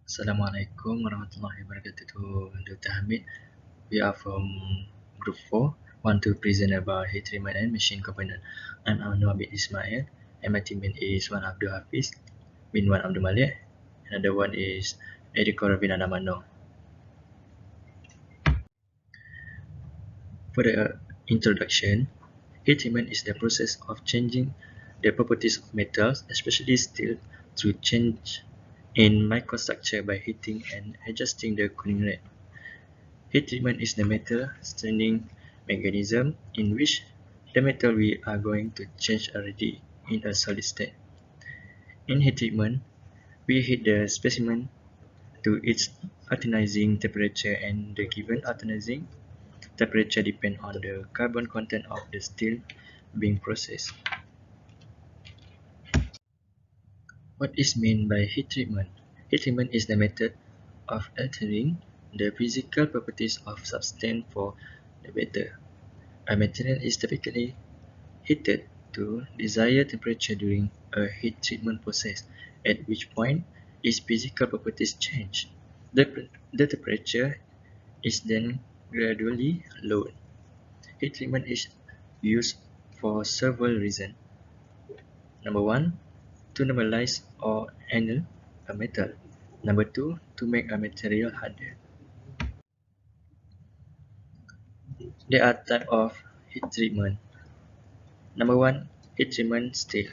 Assalamualaikum warahmatullahi wabarakatuh. Dr. Hamid. We are from Group 4. Want to present about heat treatment and machine component. I'm Anwar bin Ismail, and my teammate is one Abdul Hafiz bin Wan Abdul Malik. Another one is Edikor bin Adamano. For the introduction, heat treatment is the process of changing the properties of metals, especially steel, through change in microstructure by heating and adjusting the cooling rate. Heat treatment is the metal strengthening mechanism in which the metal we are going to change already in a solid state. In heat treatment, we heat the specimen to its alternizing temperature, and the given alternizing temperature depends on the carbon content of the steel being processed. What is meant by heat treatment? Heat treatment is the method of altering the physical properties of substance for the better. A material is typically heated to desired temperature during a heat treatment process, at which point its physical properties change. The temperature is then gradually lowered. Heat treatment is used for several reasons. Number one, to normalize or anneal a metal. Number two, to make a material harder. There are types of heat treatment. Number one, heat treatment steel.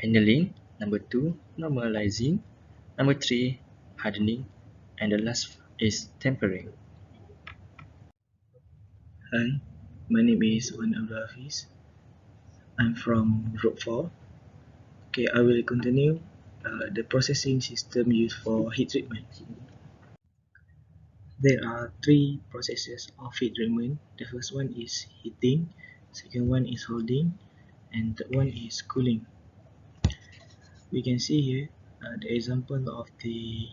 Annealing. Number two, normalizing. Number three, hardening. And the last is tempering. Hi, my name is Wan Abdul Hafiz. I'm from Group 4. Okay, I will continue the processing system used for heat treatment. There are three processes of heat treatment. The first one is heating, second one is holding, and third one is cooling. We can see here the example of the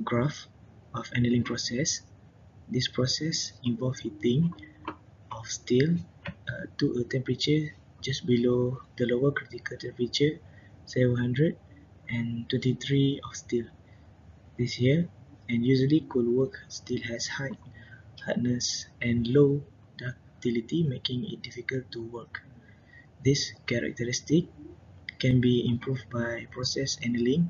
graph of annealing process. This process involves heating of steel to a temperature just below the lower critical temperature 723 of steel. This here, and usually cold work steel has high hardness and low ductility, making it difficult to work. This characteristic can be improved by process annealing.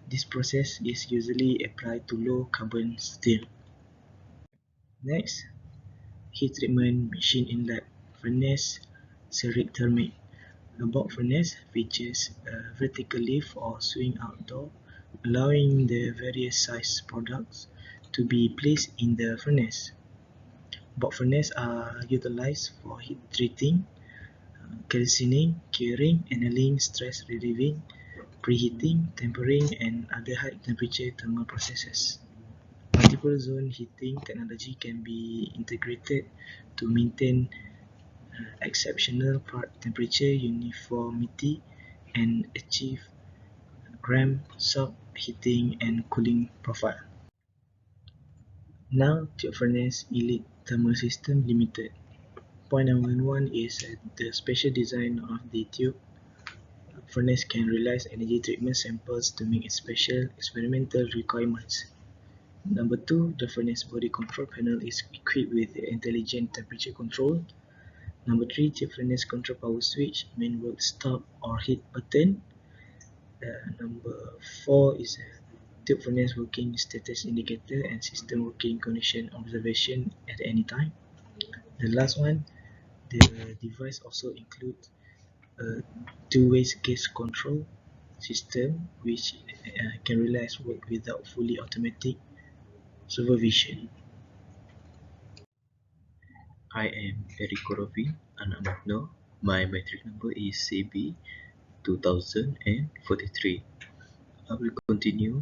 This process is usually applied to low carbon steel. Next, heat treatment machine in lab. Furnace ceramic thermic. A bulk furnace features a vertical lift or swing out door, allowing the various size products to be placed in the furnace. Bulk furnaces are utilized for heat treating, calcining, curing, annealing, stress relieving, preheating, tempering, and other high temperature thermal processes. Multiple zone heating technology can be integrated to maintain exceptional part temperature uniformity and achieve gram soft heating and cooling profile. Now, tube furnace elite thermal system limited. Point number one is the special design of the tube furnace can realize energy treatment samples to meet its special experimental requirements. Number two, the furnace body control panel is equipped with intelligent temperature control. Number three, tube furnace control power switch, main work stop or heat button. Number four is tube furnace working status indicator and system working condition observation at any time. The last one, the device also includes a two-way gas control system which can realize work without fully automatic supervision. I am Eric Korovin, anak Magno. My metric number is CB2043. I will continue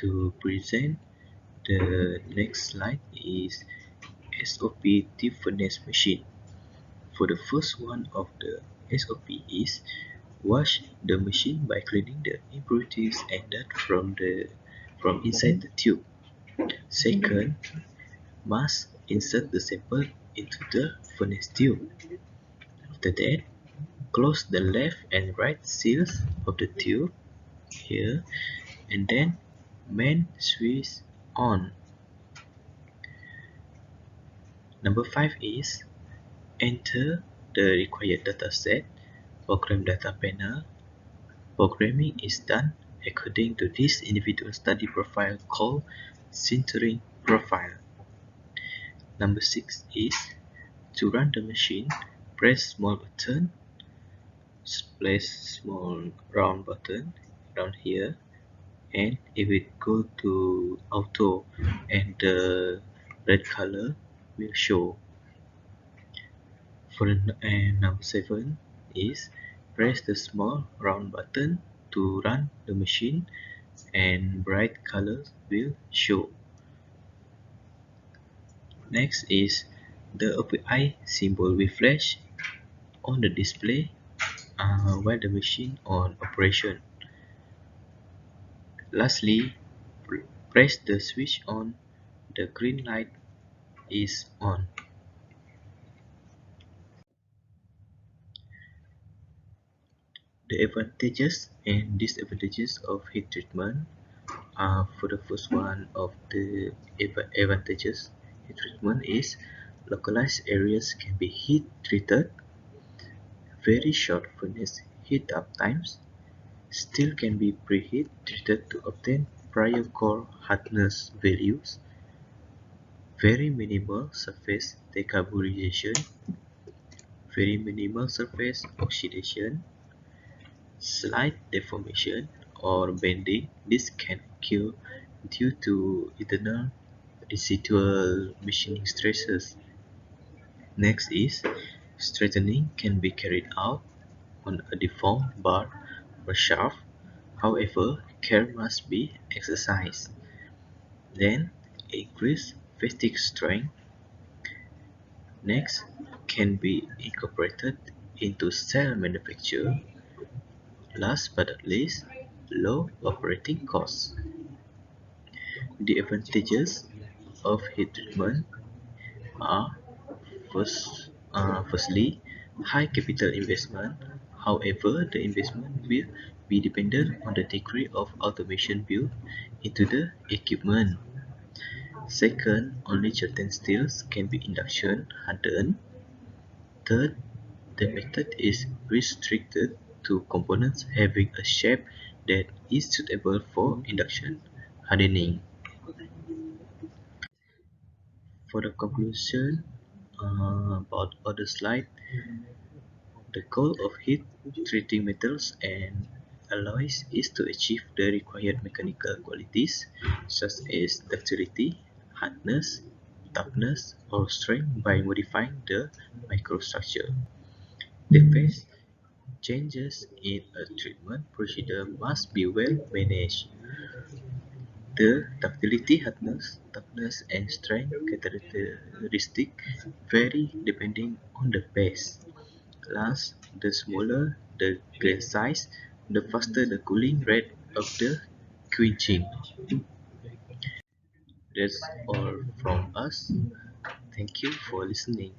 to present. The next slide is SOP tube furnace machine. For the first one of the SOP is wash the machine by cleaning the impurities and dirt from inside the tube. Second, must insert the sample into the furnace tube. After that, close the left and right seals of the tube here, and then Main switch on. Number 5 is enter the required dataset, program data panel. Programming is done according to this individual study profile called sintering profile. Number 6 is to run the machine, press small button, place small round button down here, and it will go to auto and the red color will show. And number 7 is press the small round button to run the machine and bright colors will show. Next is the API symbol will flash on the display while the machine on operation. Lastly, press the switch on, the green light is on. The advantages and disadvantages of heat treatment. For the first one of the advantages, heat treatment is localized areas can be heat treated, very short furnace heat up times, steel can be preheat treated to obtain prior core hardness values, very minimal surface decarburization, very minimal surface oxidation, slight deformation or bending. This can occur due to internal residual machining stresses. Next is straightening can be carried out on a deformed bar or shaft. However, care must be exercised. Then, increase fatigue strength. Next, can be incorporated into cell manufacture. Last but not least, low operating costs. The advantages of heat treatment are firstly, high capital investment. However, the investment will be dependent on the degree of automation built into the equipment. Second, only certain steels can be induction hardened. Third, the method is restricted to components having a shape that is suitable for induction hardening. For the conclusion about other slide, the goal of heat treating metals and alloys is to achieve the required mechanical qualities such as ductility, hardness, toughness, or strength by modifying the microstructure. The phase changes in a treatment procedure must be well managed. The ductility, hardness, toughness, and strength characteristics vary depending on the phase. Last, the smaller the grain size, the faster the cooling rate of the quenching. That's all from us. Thank you for listening.